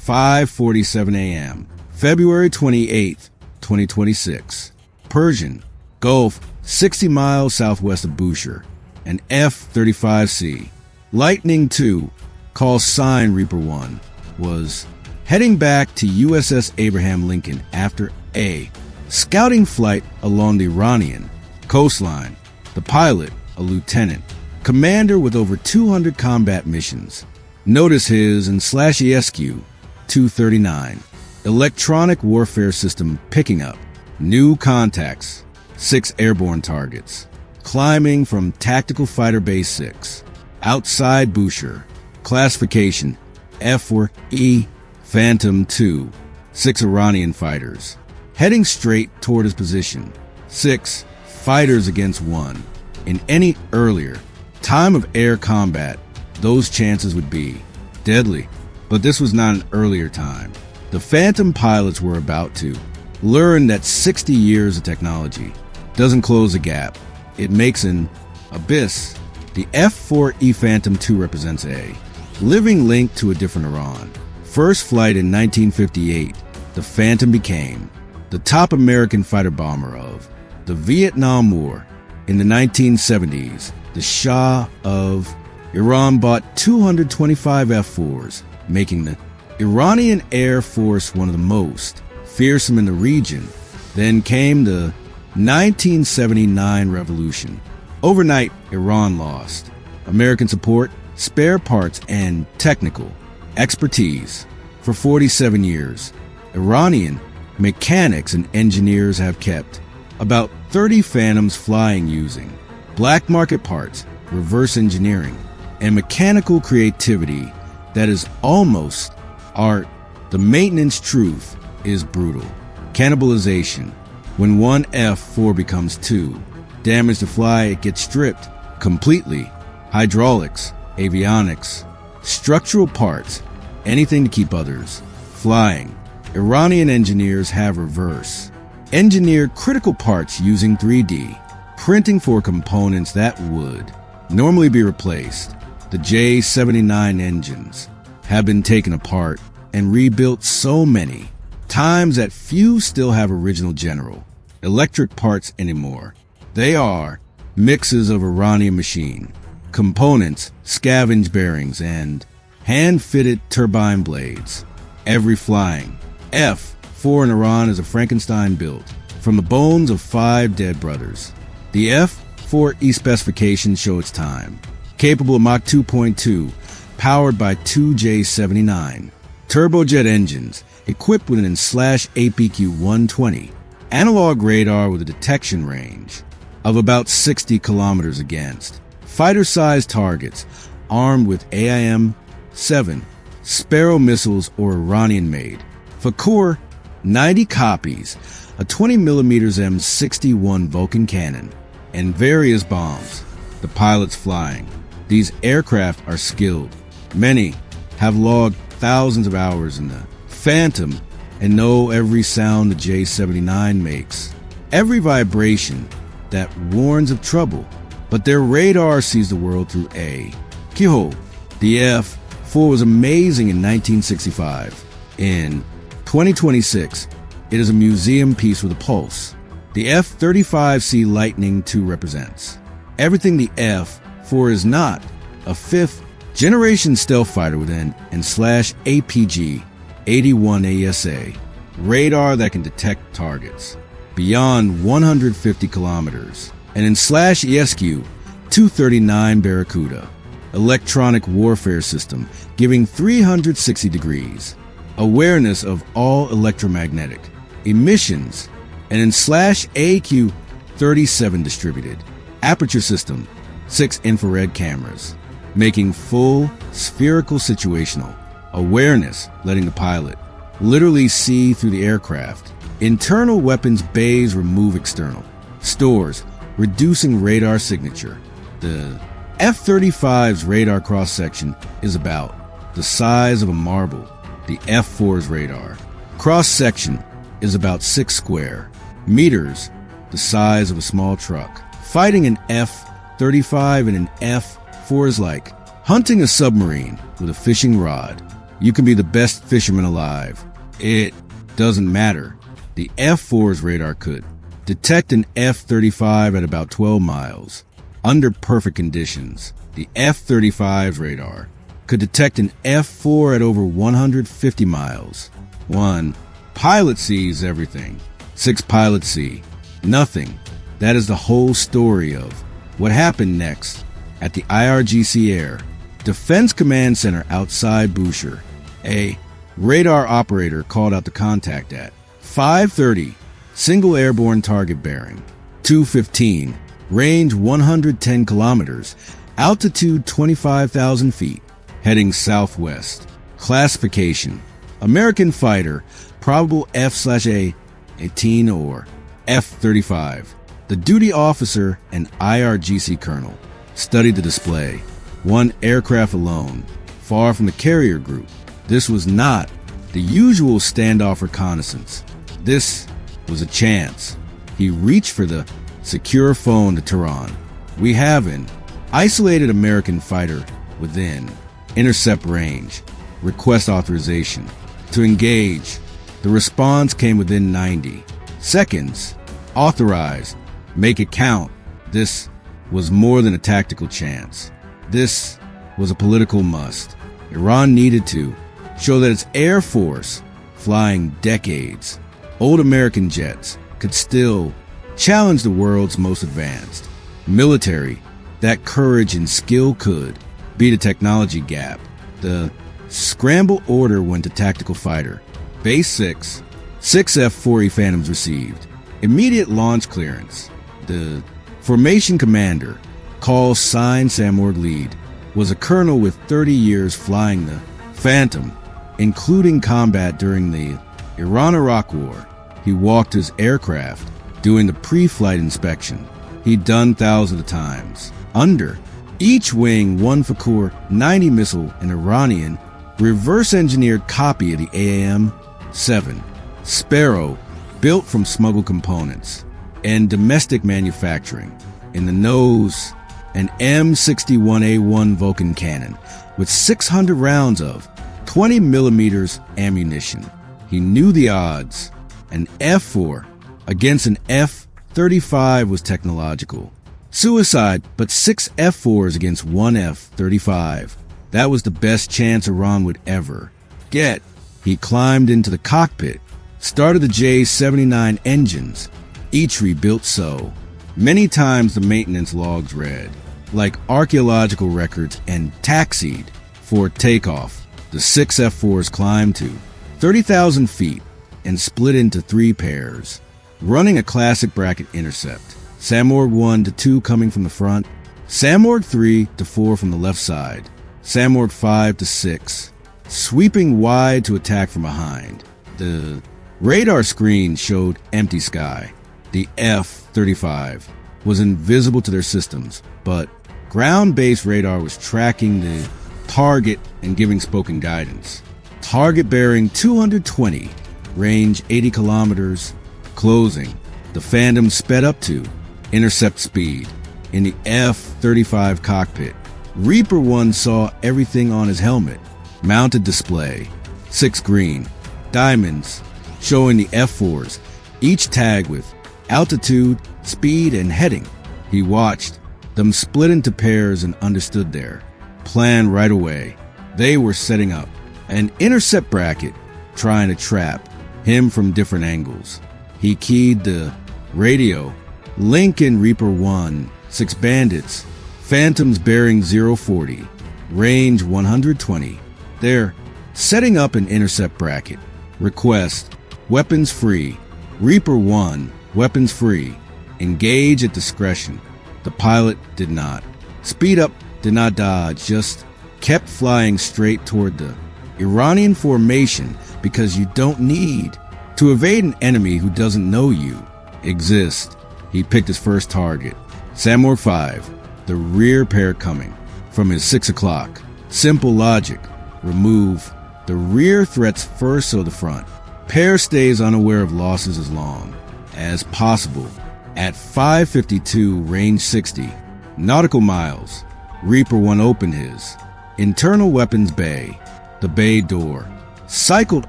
5:47 a.m., February 28, 2026. Persian Gulf, 60 miles southwest of Bushehr, an F-35C. Lightning II, called Sign Reaper 1, was heading back to USS Abraham Lincoln after a scouting flight along the Iranian coastline. The pilot, a lieutenant, commander with over 200 combat missions. Notice his /ESQ 239 electronic warfare system picking up new contacts, 6 airborne targets, climbing from Tactical Fighter Base 6, outside Bushehr. Classification, F-4 Phantom II, 6 Iranian fighters, heading straight toward his position, 6 fighters against 1. In any earlier time of air combat, those chances would be deadly, but this was not an earlier time. The Phantom pilots were about to learn that 60 years of technology doesn't close a gap, it makes an abyss. The F-4 Phantom II represents a living link to a different Iran. First flight in 1958, the Phantom became the top American fighter bomber of the Vietnam War. In the 1970s, the Shah of Iran bought 225 F-4s, making the Iranian Air Force one of the most fearsome in the region. Then came the 1979 revolution. Overnight, Iran lost American support, spare parts, and technical expertise. For 47 years, Iranian mechanics and engineers have kept about 30 Phantoms flying using black market parts, reverse engineering, and mechanical creativity that is almost art. The maintenance truth is brutal. Cannibalization. When one F-4 becomes 2, damage to fly, it gets stripped completely. Hydraulics, avionics, structural parts, anything to keep others flying. Iranian engineers have reverse engineered critical parts using 3D printing for components that would normally be replaced. The J-79 engines have been taken apart and rebuilt so many times that few still have original General Electric parts anymore. They are mixes of Iranian machine components, scavenge bearings, and hand-fitted turbine blades. Every flying F-4 in Iran is a Frankenstein built from the bones of 5 dead brothers. The F-4E specifications show its time. Capable of Mach 2.2, powered by 2 J-79 turbojet engines, equipped with an APQ-120 analog radar with a detection range of about 60 kilometers against fighter-sized targets, armed with AIM-7 Sparrow missiles or Iranian-made. For 90 copies, a 20mm M61 Vulcan cannon, and various bombs. The pilots flying these aircraft are skilled. Many have logged thousands of hours in the Phantom and know every sound the J-79 makes, every vibration that warns of trouble. But their radar sees the world through a keyhole. The F-4 was amazing in 1965. In 2026, it is a museum piece with a pulse. The F-35C Lightning II represents everything the F-4 is not: a 5th-generation stealth fighter with an /APG-81 AESA radar that can detect targets beyond 150 kilometers, and an /ESQ 239 Barracuda electronic warfare system giving 360 degrees awareness of all electromagnetic emissions, and an /AQ 37 distributed aperture system, 6 infrared cameras, making full spherical situational awareness, letting the pilot literally see through the aircraft. Internal weapons bays remove external stores, reducing radar signature. The F-35's radar cross-section is about the size of a marble. The F-4's radar cross-section is about 6 square meters, the size of a small truck. Fighting an F-35 and an F-4 is like hunting a submarine with a fishing rod. You can be the best fisherman alive. It doesn't matter. The F-4's radar could detect an F-35 at about 12 miles. Under perfect conditions, the F-35's radar could detect an F-4 at over 150 miles. 1 pilot sees everything. 6 pilots see nothing. That is the whole story of what happened next at the IRGC Air Defense Command Center outside Bushehr. A radar operator called out the contact at 5:30, single airborne target bearing, 215, range 110 kilometers, altitude 25,000 feet, heading southwest. Classification: American fighter, probable F/A-18 or F-35. The duty officer and IRGC colonel studied the display. 1 aircraft alone, far from the carrier group. This was not the usual standoff reconnaissance. This was a chance. He reached for the secure phone to Tehran. We have an isolated American fighter within intercept range. Request authorization to engage. The response came within 90 seconds. Authorize. Make it count. This was more than a tactical chance. This was a political must. Iran needed to show that its Air Force, flying decades, old American jets, could still challenge the world's most advanced military. That courage and skill could beat a technology gap. The scramble order went to tactical fighter. Base 6, 6 F-4 Phantoms received. Immediate launch clearance. The formation commander, call sign Samorg lead, was a colonel with 30 years flying the Phantom, including combat during the Iran-Iraq War. He walked his aircraft, doing the pre-flight inspection. He'd done thousands of times. Under each wing, 1 Fakor 90 missile, an Iranian reverse-engineered copy of the AMRAAM-7 Sparrow, built from smuggled components, and domestic manufacturing. In the nose, an M61A1 Vulcan cannon with 600 rounds of 20 millimeters ammunition. He knew the odds. An F-4 against an F-35 was technological suicide, but 6 F-4s against 1 F-35. That was the best chance Iran would ever get. He climbed into the cockpit, started the J-79 engines, each rebuilt so many times the maintenance logs read, like archaeological records, and taxied for takeoff. The 6 F-4s climbed to 30,000 feet and split into 3 pairs, running a classic bracket intercept. Samorg 1 to 2 coming from the front, Samorg 3 to 4 from the left side, Samorg 5 to 6, sweeping wide to attack from behind. The radar screen showed empty sky. The F-35 was invisible to their systems, but ground-based radar was tracking the target and giving spoken guidance. Target bearing 220, range 80 kilometers, closing. The Phantom sped up to intercept speed. In the F-35 cockpit, Reaper 1 saw everything on his helmet. Mounted display, 6 green diamonds showing the F-4s, each tagged with altitude, speed, and heading. He watched them split into pairs and understood their plan right away. They were setting up an intercept bracket, trying to trap him from different angles. He keyed the radio. Lincoln Reaper 1, 6 bandits, Phantoms bearing 040, range 120. They're setting up an intercept bracket. Request, weapons free. Reaper 1, weapons free. Engage at discretion. The pilot did not speed up, did not dodge, just kept flying straight toward the Iranian formation, because you don't need to evade an enemy who doesn't know you exist. He picked his first target, Samorg 5, the rear pair coming from his 6 o'clock. Simple logic. Remove the rear threats first so the front pair stays unaware of losses as long as possible. At 552, range 60 nautical miles, Reaper 1 opened his internal weapons bay. The bay door cycled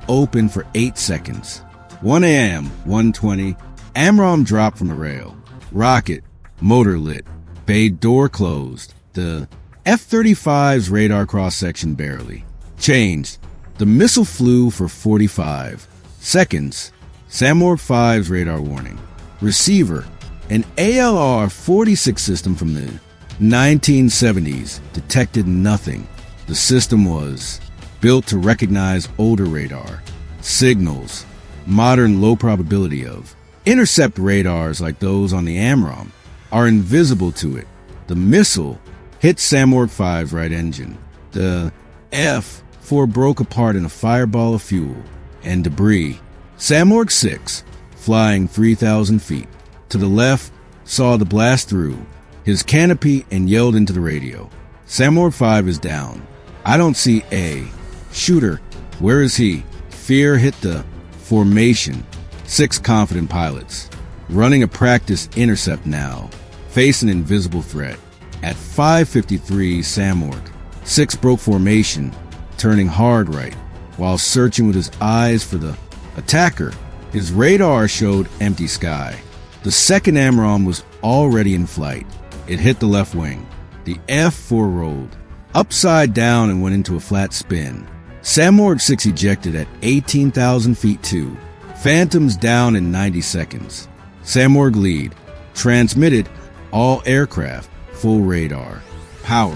open for 8 seconds. 1 a.m., 1:20, AMRAAM dropped from the rail. Rocket, motor lit, bay door closed. The F-35's radar cross-section barely changed. The missile flew for 45 seconds. SAMORG 5's radar warning. Receiver, an ALR-46 system from the 1970s, detected nothing. The system was built to recognize older radar signals. Modern low probability of intercept radars like those on the AMRAAM are invisible to it. The missile hit SAMORG 5's right engine. The F-4 broke apart in a fireball of fuel and debris. SAMORG 6, flying 3,000 feet to the left, saw the blast through his canopy and yelled into the radio. SAMORG 5 is down. I don't see a shooter. Where is he? Fear hit the formation. 6 confident pilots running a practice intercept now face an invisible threat. At 5:53, SAMORG 6 broke formation, turning hard right while searching with his eyes for the attacker. His radar showed empty sky. The second AMRAAM was already in flight. It hit the left wing. The F-4 rolled upside down and went into a flat spin. SAMORG 6 ejected at 18,000 feet too. Phantoms down in 90 seconds. SAMORG lead transmitted all aircraft full radar power.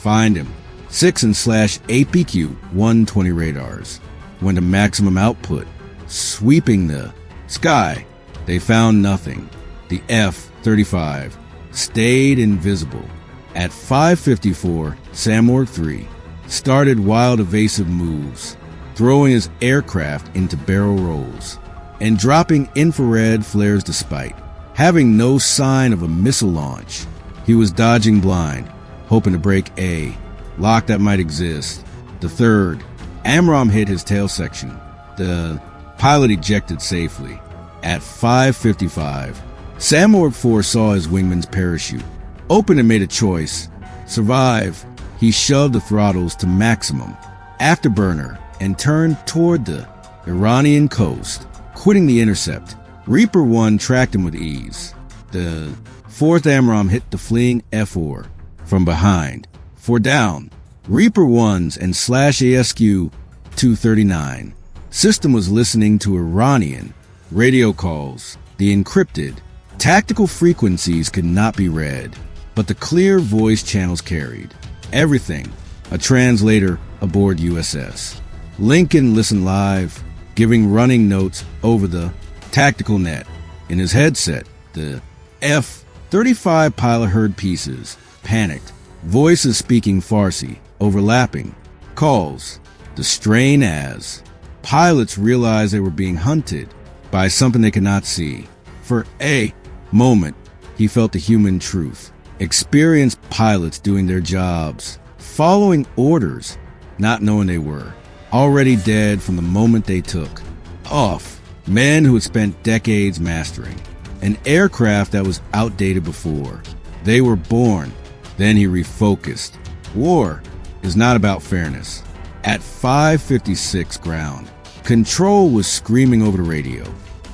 Find him. 6 and /APQ 120 radars went to maximum output, sweeping the sky. They found nothing. The F-35 stayed invisible. At 5:54, SAMORG 3 started wild evasive moves, throwing his aircraft into barrel rolls and dropping infrared flares despite having no sign of a missile launch. He was dodging blind, hoping to break a lock that might exist. The third AMRAAM hit his tail section. The pilot ejected safely. At 5:55, SAMORG 4 saw his wingman's parachute open and made a choice. Survive. He shoved the throttles to maximum afterburner and turned toward the Iranian coast, quitting the intercept. Reaper 1 tracked him with ease. The fourth AMRAAM hit the fleeing F-4 from behind. 4 down. Reaper 1's and /ASQ 239 system was listening to Iranian radio calls. The encrypted tactical frequencies could not be read, but the clear voice channels carried everything. A translator aboard USS Lincoln listened live, giving running notes over the tactical net. In his headset, the F-35 pilot heard pieces, panicked, voices speaking Farsi, overlapping, calls. The strain as pilots realized they were being hunted by something they could not see. For a moment, he felt the human truth. Experienced pilots doing their jobs, following orders, not knowing they were already dead from the moment they took off. Men who had spent decades mastering an aircraft that was outdated before they were born. Then he refocused. War is not about fairness. At 5:56 ground, control was screaming over the radio.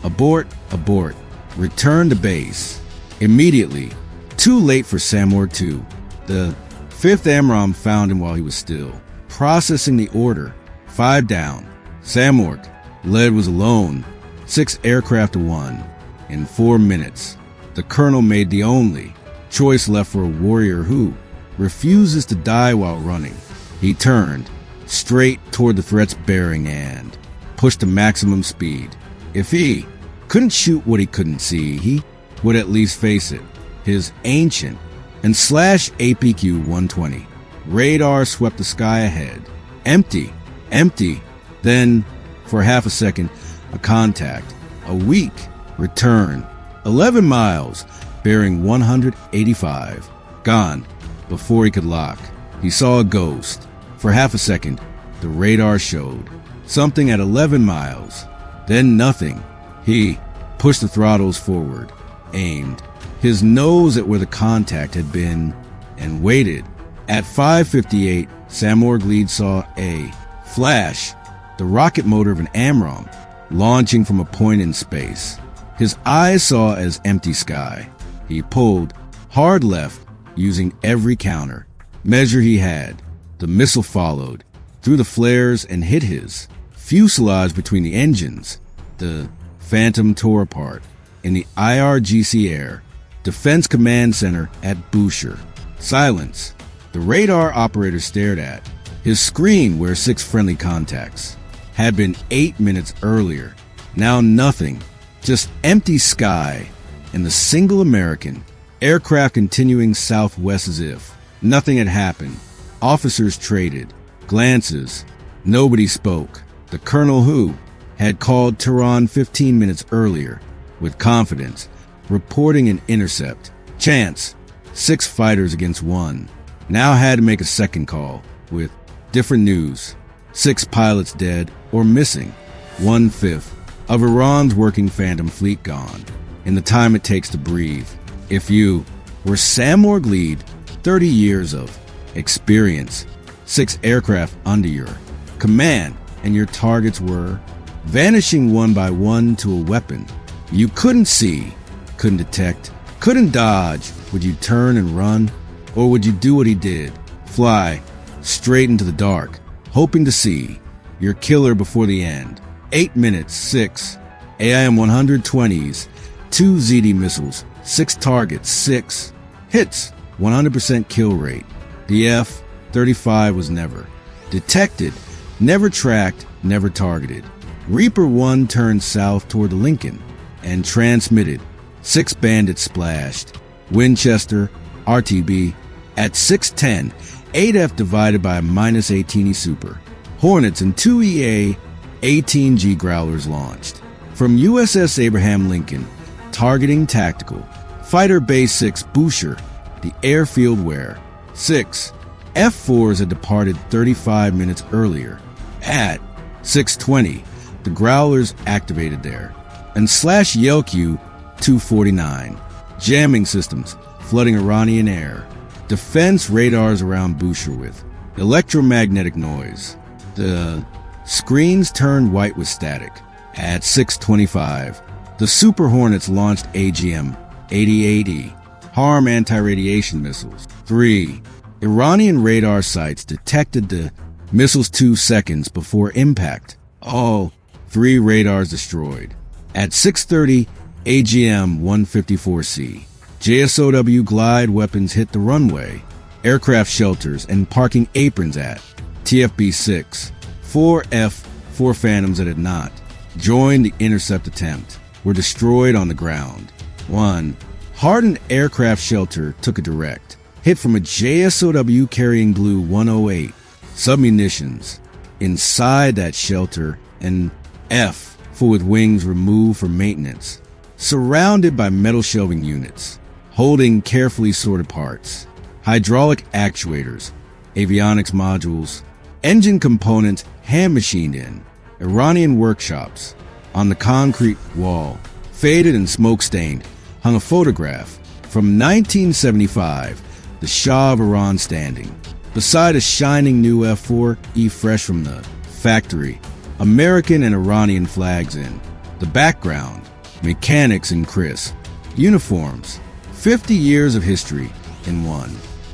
Abort, abort, return to base. Immediately. Too late for SAMORG 2. The 5th AMRAAM found him while he was still processing the order. 5 down. SAMORG lead was alone. 6 aircraft to 1. In 4 minutes, the colonel made the only choice left for a warrior who refuses to die while running. He turned straight toward the threat's bearing and pushed to maximum speed. If he couldn't shoot what he couldn't see, he would at least face it. His ancient and /APQ 120 radar swept the sky ahead. Empty, empty. Then, for half a second, a contact. A weak return. 11 miles, bearing 185. Gone before he could lock. He saw a ghost. For half a second, the radar showed something at 11 miles. Then nothing. He pushed the throttles forward, aimed his nose at where the contact had been, and waited. At 5:58, SAMORG lead saw a Flash, the rocket motor of an AMRAAM, launching from a point in space. His eyes saw as empty sky. He pulled hard left, using every counter measure he had. The missile followed through the flares and hit his fuselage between the engines. The Phantom tore apart in the IRGC Air Defense Command Center at Bushehr. Silence. The radar operator stared at his screen where 6 friendly contacts had been 8 minutes earlier. Now nothing, just empty sky and the single American aircraft continuing southwest as if nothing had happened. Officers traded glances. Nobody spoke. The colonel who had called Tehran 15 minutes earlier with confidence, reporting an intercept. Chance, 6 fighters against 1. Now had to make a second call with different news. 6 pilots dead or missing. 1/5 of Iran's working Phantom fleet gone in the time it takes to breathe. If you were Sam Orgleed, 30 years of experience, 6 aircraft under your command, and your targets were vanishing one by one to a weapon you couldn't see, couldn't detect, couldn't dodge, would you turn and run? Or would you do what he did? Fly straight into the dark, hoping to see your killer before the end. 8 minutes, 6 AIM-120s, 2 ZD missiles, 6 targets, 6 hits, 100% kill rate. The F-35 was never detected, never tracked, never targeted. Reaper 1 turned south toward the Lincoln and transmitted. 6 bandits splashed. Winchester, RTB, at 6:10, 8F divided by a -18E Super. Hornets and 2 EA-18G Growlers launched. From USS Abraham Lincoln, targeting tactical. Fighter Base 6 Bushehr, the airfield where 6 F-4s had departed 35 minutes earlier. At 6:20, the Growlers activated there. And /Yelq 249, jamming systems flooding Iranian air. Defense radars around Bushehr with electromagnetic noise. The screens turned white with static. At 6:25, the Super Hornets launched AGM-8080 HARM anti-radiation missiles. 3 Iranian radar sites detected the missiles 2 seconds before impact. All 3 radars destroyed. At 6:30, AGM-154C, JSOW glide weapons hit the runway, aircraft shelters, and parking aprons at TFB-6. 4 F-4 Phantoms that had not joined the intercept attempt were destroyed on the ground. 1 hardened aircraft shelter took a direct hit from a JSOW carrying Blue 108 submunitions inside that shelter, and F-4 with wings removed for maintenance, surrounded by metal shelving units, holding carefully sorted parts, hydraulic actuators, avionics modules, engine components hand-machined in. Iranian workshops. On the concrete wall, faded and smoke-stained, hung a photograph from 1975, the Shah of Iran standing beside a shining new F-4E fresh from the factory, American and Iranian flags in the background, mechanics in crisp uniforms, 50 years of history in one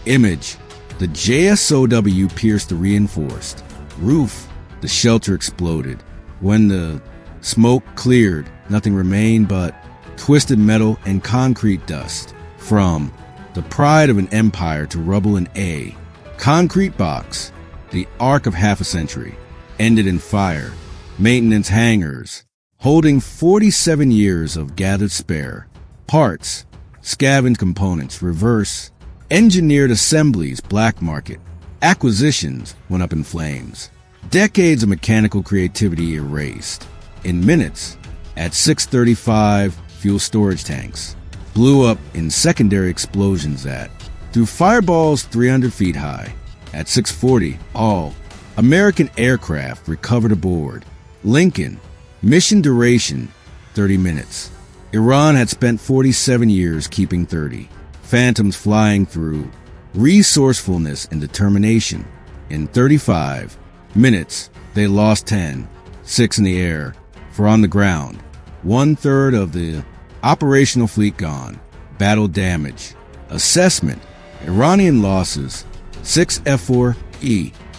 image. The JSOW pierced the reinforced roof. The shelter exploded. When the smoke cleared, nothing remained but twisted metal and concrete dust. From the pride of an empire to rubble in a concrete box, the arc of half a century ended in fire. Maintenance hangars, holding 47 years of gathered spare parts, scavenged components, reverse engineered assemblies, black market acquisitions went up in flames. Decades of mechanical creativity erased. In minutes, at 6:35, fuel storage tanks blew up in secondary explosions that threw fireballs 300 feet high. At 6:40, all American aircraft recovered aboard. Lincoln, mission duration 30 minutes. Iran had spent 47 years keeping 30 Phantoms flying through resourcefulness and determination. In 35, minutes, they lost 10, 6 in the air, 4 on the ground, 1/3 of the operational fleet gone, battle damage. Assessment, Iranian losses, 6 F-4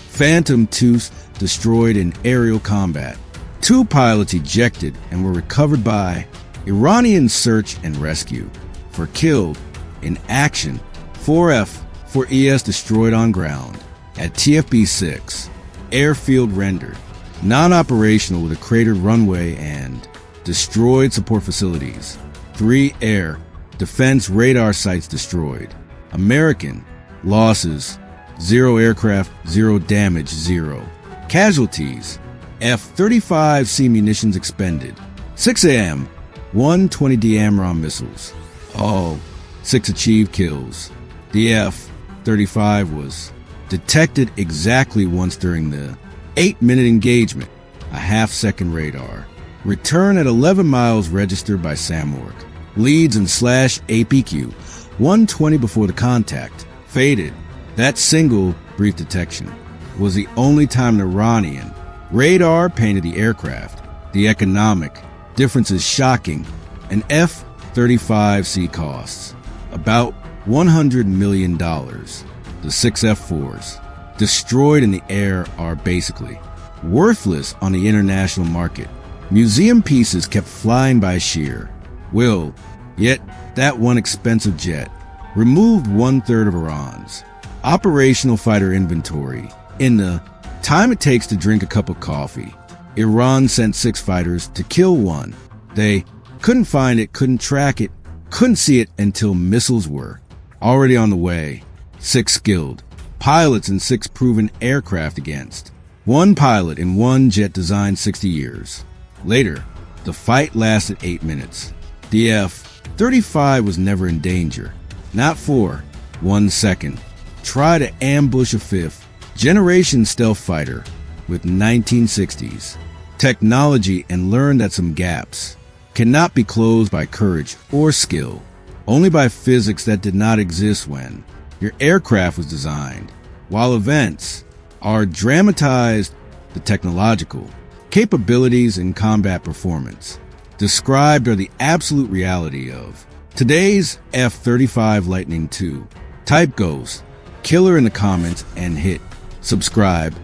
Phantom II destroyed in aerial combat, 2 pilots ejected and were recovered by Iranian search and rescue. For killed in action, 4 F-4Es destroyed on ground. At TFB-6, airfield rendered, non-operational with a cratered runway and destroyed support facilities. 3 air defense radar sites destroyed. American losses, 0 aircraft, 0 damage, 0. Casualties, F-35C munitions expended. 6 AM, 120D AMRAAM missiles. All 6 achieved kills. The F-35 was detected exactly once during the 8-minute engagement, a half-second radar. Return at 11 miles registered by SAMWORK. Leads and /APQ, 120 before the contact. Faded. That single brief detection was the only time an Iranian radar painted the aircraft. The economic difference is shocking. An F-35C costs about $100 million. The 6 F-4s destroyed in the air are basically worthless on the international market. Museum pieces kept flying by Bushehr. Yet that one expensive jet removed 1/3 of Iran's operational fighter inventory. In the time it takes to drink a cup of coffee, Iran sent 6 fighters to kill 1. They couldn't find it, couldn't track it, couldn't see it until missiles were already on the way. 6 skilled pilots and 6 proven aircraft against 1 pilot in 1 jet designed 60 years. Later, the fight lasted 8 minutes. The F-35 was never in danger, not for 1 second. Try to ambush a 5th-generation stealth fighter with 1960s technology and learn that some gaps cannot be closed by courage or skill, only by physics that did not exist when your aircraft was designed. While events are dramatized, the technological capabilities and combat performance described are the absolute reality of today's F-35 Lightning II. Type Ghost Killer in the comments and hit subscribe